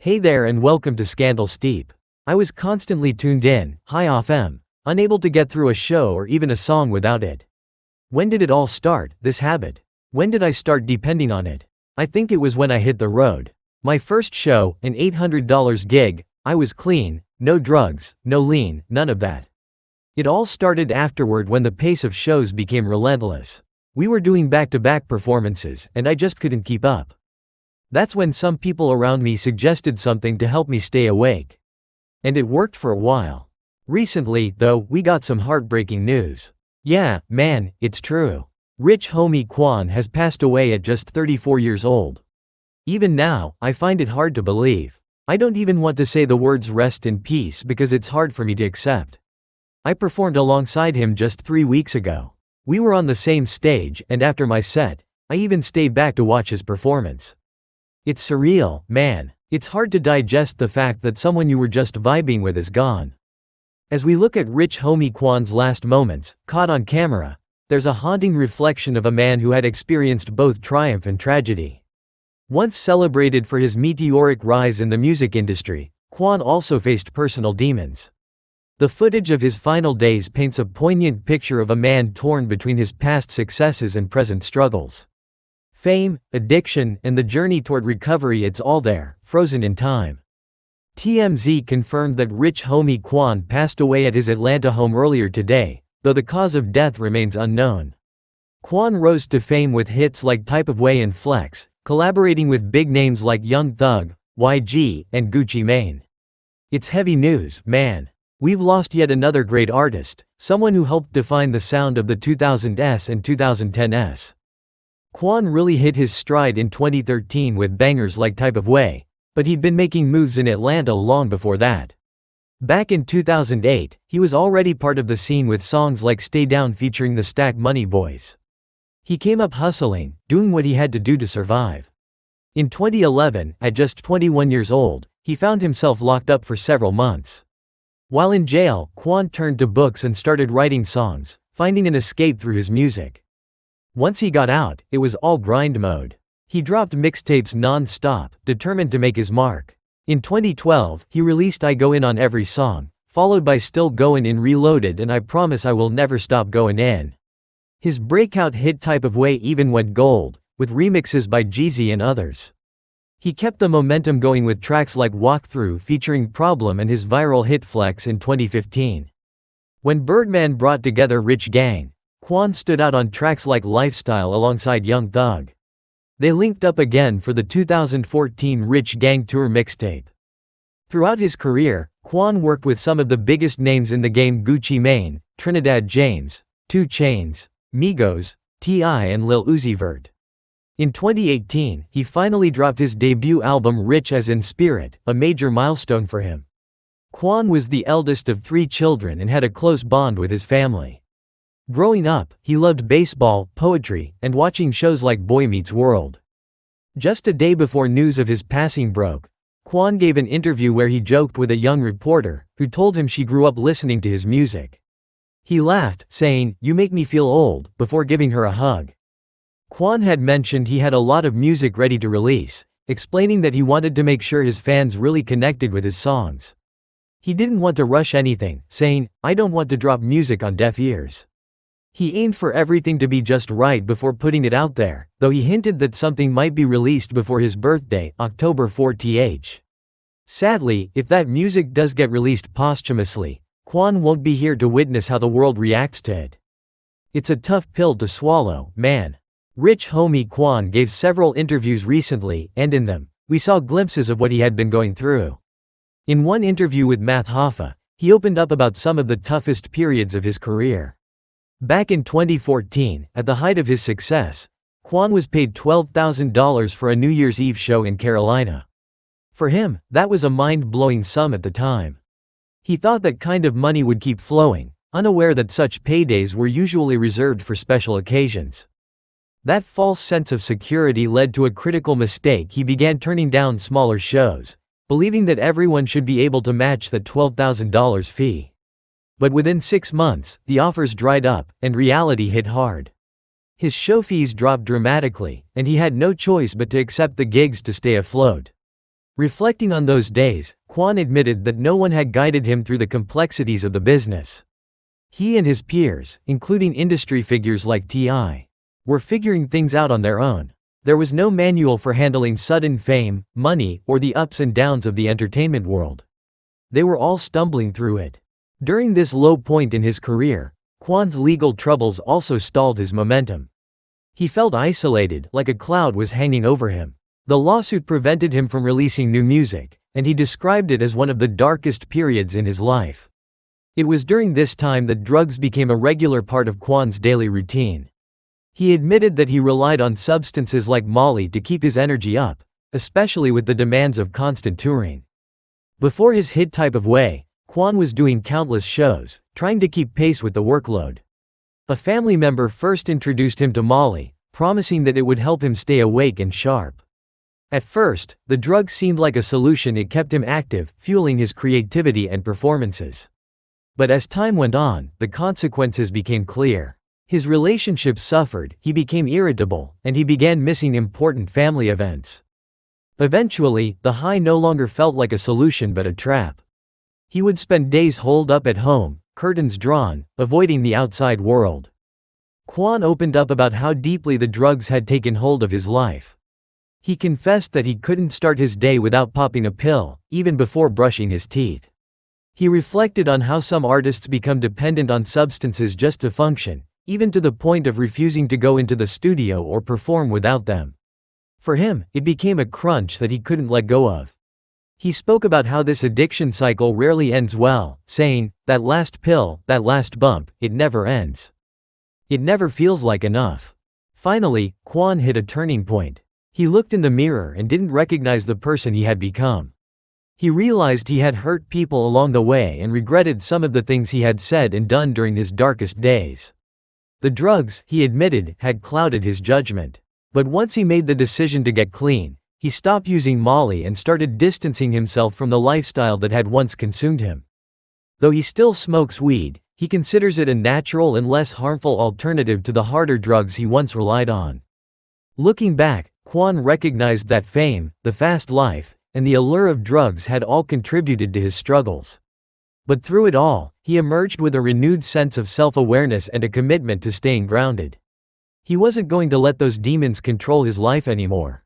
Hey there and welcome to Scandal Steep. I was constantly tuned in, high off M, unable to get through a show or even a song without it. When did it all start, this habit? When did I start depending on it? I think it was when I hit the road. My first show, an $800 gig, I was clean, no drugs, no lean, none of that. It all started afterward when the pace of shows became relentless. We were doing back-to-back performances, and I just couldn't keep up. That's when some people around me suggested something to help me stay awake. And it worked for a while. Recently, though, we got some heartbreaking news. Yeah, man, it's true. Rich Homie Quan has passed away at just 34 years old. Even now, I find it hard to believe. I don't even want to say the words rest in peace because it's hard for me to accept. I performed alongside him just 3 weeks ago. We were on the same stage, and after my set, I even stayed back to watch his performance. It's surreal, man. It's hard to digest the fact that someone you were just vibing with is gone. As we look at Rich Homie Quan's last moments, caught on camera, there's a haunting reflection of a man who had experienced both triumph and tragedy. Once celebrated for his meteoric rise in the music industry, Quan also faced personal demons. The footage of his final days paints a poignant picture of a man torn between his past successes and present struggles. Fame, addiction, and the journey toward recovery, it's all there, frozen in time. TMZ confirmed that Rich Homie Quan passed away at his Atlanta home earlier today, though the cause of death remains unknown. Quan rose to fame with hits like Type of Way and Flex, collaborating with big names like Young Thug, YG, and Gucci Mane. It's heavy news, man. We've lost yet another great artist, someone who helped define the sound of the 2000s and 2010s. Quan really hit his stride in 2013 with bangers like Type of Way, but he'd been making moves in Atlanta long before that. Back in 2008, he was already part of the scene with songs like Stay Down featuring the Stack Money Boys. He came up hustling, doing what he had to do to survive. In 2011, at just 21 years old, he found himself locked up for several months. While in jail, Quan turned to books and started writing songs, finding an escape through his music. Once he got out, it was all grind mode. He dropped mixtapes non-stop, determined to make his mark. In 2012, he released I Go In on Every Song, followed by Still Goin' In Reloaded and I Promise I Will Never Stop Goin' In. His breakout hit Type of Way even went gold, with remixes by Jeezy and others. He kept the momentum going with tracks like Walk Through featuring Problem and his viral hit Flex in 2015. When Birdman brought together Rich Gang, Quan stood out on tracks like Lifestyle alongside Young Thug. They linked up again for the 2014 Rich Gang Tour mixtape. Throughout his career, Quan worked with some of the biggest names in the game: Gucci Mane, Trinidad James, 2 Chainz, Migos, T.I. and Lil Uzi Vert. In 2018, he finally dropped his debut album Rich as in Spirit, a major milestone for him. Quan was the eldest of 3 children and had a close bond with his family. Growing up, he loved baseball, poetry, and watching shows like Boy Meets World. Just a day before news of his passing broke, Quan gave an interview where he joked with a young reporter, who told him she grew up listening to his music. He laughed, saying, "You make me feel old," before giving her a hug. Quan had mentioned he had a lot of music ready to release, explaining that he wanted to make sure his fans really connected with his songs. He didn't want to rush anything, saying, "I don't want to drop music on deaf ears." He aimed for everything to be just right before putting it out there, though he hinted that something might be released before his birthday, October 4th. Sadly, if that music does get released posthumously, Quan won't be here to witness how the world reacts to it. It's a tough pill to swallow, man. Rich Homie Quan gave several interviews recently, and in them, we saw glimpses of what he had been going through. In one interview with Math Hoffa, he opened up about some of the toughest periods of his career. Back in 2014, at the height of his success, Quan was paid $12,000 for a New Year's Eve show in Carolina. For him, that was a mind-blowing sum at the time. He thought that kind of money would keep flowing, unaware that such paydays were usually reserved for special occasions. That false sense of security led to a critical mistake. He began turning down smaller shows, believing that everyone should be able to match that $12,000 fee. But within 6 months, the offers dried up, and reality hit hard. His show fees dropped dramatically, and he had no choice but to accept the gigs to stay afloat. Reflecting on those days, Quan admitted that no one had guided him through the complexities of the business. He and his peers, including industry figures like T.I., were figuring things out on their own. There was no manual for handling sudden fame, money, or the ups and downs of the entertainment world. They were all stumbling through it. During this low point in his career, Quan's legal troubles also stalled his momentum. He felt isolated, like a cloud was hanging over him. The lawsuit prevented him from releasing new music, and he described it as one of the darkest periods in his life. It was during this time that drugs became a regular part of Quan's daily routine. He admitted that he relied on substances like Molly to keep his energy up, especially with the demands of constant touring. Before his hit Type of Way, Quan was doing countless shows, trying to keep pace with the workload. A family member first introduced him to Molly, promising that it would help him stay awake and sharp. At first, the drug seemed like a solution. It kept him active, fueling his creativity and performances. But as time went on, the consequences became clear. His relationships suffered, he became irritable, and he began missing important family events. Eventually, the high no longer felt like a solution but a trap. He would spend days holed up at home, curtains drawn, avoiding the outside world. Quan opened up about how deeply the drugs had taken hold of his life. He confessed that he couldn't start his day without popping a pill, even before brushing his teeth. He reflected on how some artists become dependent on substances just to function, even to the point of refusing to go into the studio or perform without them. For him, it became a crutch that he couldn't let go of. He spoke about how this addiction cycle rarely ends well, saying, "That last pill, that last bump, it never ends. It never feels like enough." Finally, Quan hit a turning point. He looked in the mirror and didn't recognize the person he had become. He realized he had hurt people along the way and regretted some of the things he had said and done during his darkest days. The drugs, he admitted, had clouded his judgment. But once he made the decision to get clean, he stopped using Molly and started distancing himself from the lifestyle that had once consumed him. Though he still smokes weed, he considers it a natural and less harmful alternative to the harder drugs he once relied on. Looking back, Quan recognized that fame, the fast life, and the allure of drugs had all contributed to his struggles. But through it all, he emerged with a renewed sense of self-awareness and a commitment to staying grounded. He wasn't going to let those demons control his life anymore.